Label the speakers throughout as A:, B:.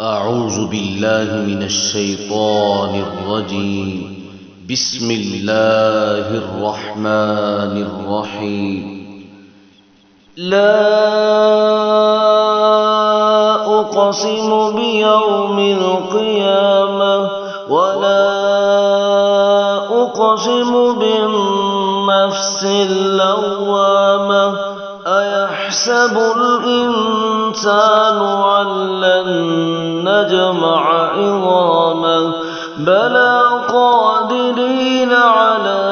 A: أعوذ بالله من الشيطان الرجيم. بسم الله الرحمن الرحيم. لا أقسم بيوم القيامة ولا أقسم بالنفس اللوامة. أيحسب الإنسان أن لن نجمع عظامه بلى قادرين على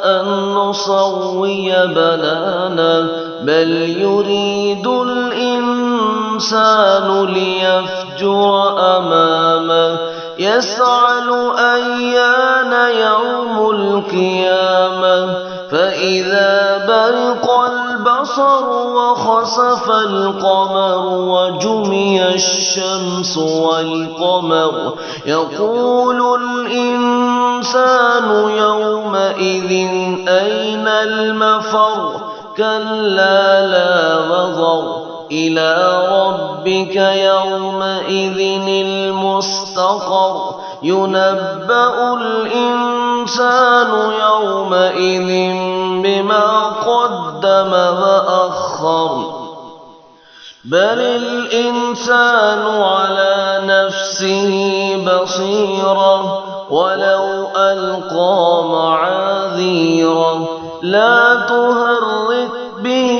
A: أن نسوي بنانه بل يريد الإنسان ليفجر أمامه يسأل أيان يوم القيامة فإذا برق البصر وخسف القمر وجمع الشمس والقمر يقول الإنسان يومئذ أين المفر كلا لا وزر إلى ربك يومئذ المستقر ينبأ الإنسان يومئذ بما قدم وأخر بل الإنسان على نفسه بصيرة ولو ألقى معاذيره لا تهرك به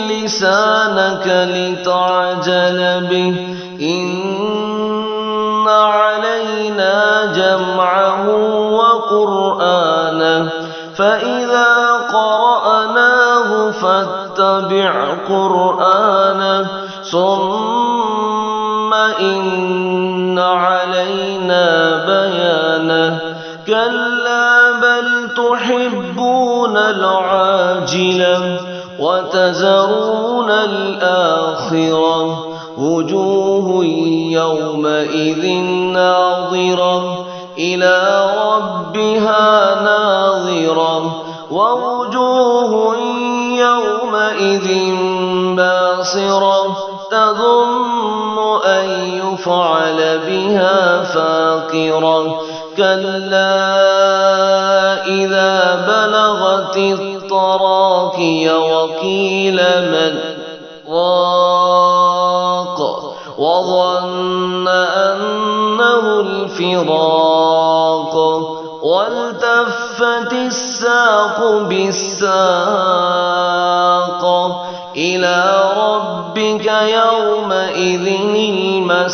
A: لسانك لتعجل به إن علينا جمعه وقرآنه فإذا قرأناه فاتبع قرآنه ثم إن علينا بيانه كلا بل تحبون العاجلة وتذرون الآخرة وجوه يومئذ ناظرة إلى ربها ناظرة ووجوه يومئذ باسرة تظن أن يفعل بها فاقرة كلا إذا بلغت التراقي وقيل من راق وظن أنه الفراق والتفت الساق بالساق إلى ربك يومئذ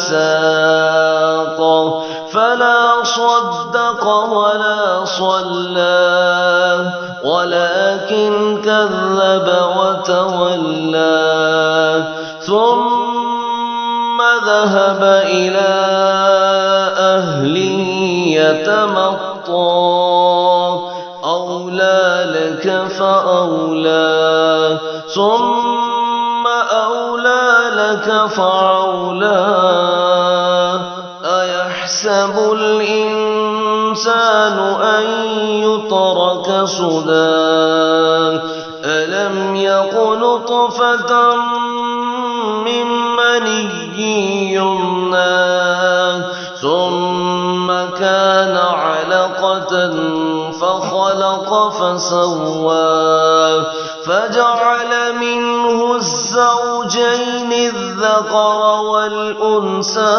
A: المساق فلا صدق ولا صلى ولكن كذب وتولى ثم ذهب إلى أهله يتمطى أولى لك فأولى ثم أولى لك فأولى أيحسب الإنسان أن يترك سدى ألم يك نطفة من مني يمنى ثم كان علقة فخلق فسوى فجعل منه الزوجين الذكر والأنثى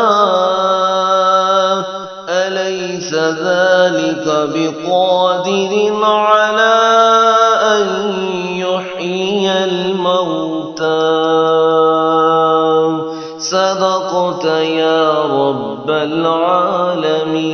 A: أليس ذلك بقادر على أن يحيي الموتى صدقت يا رب العالمين.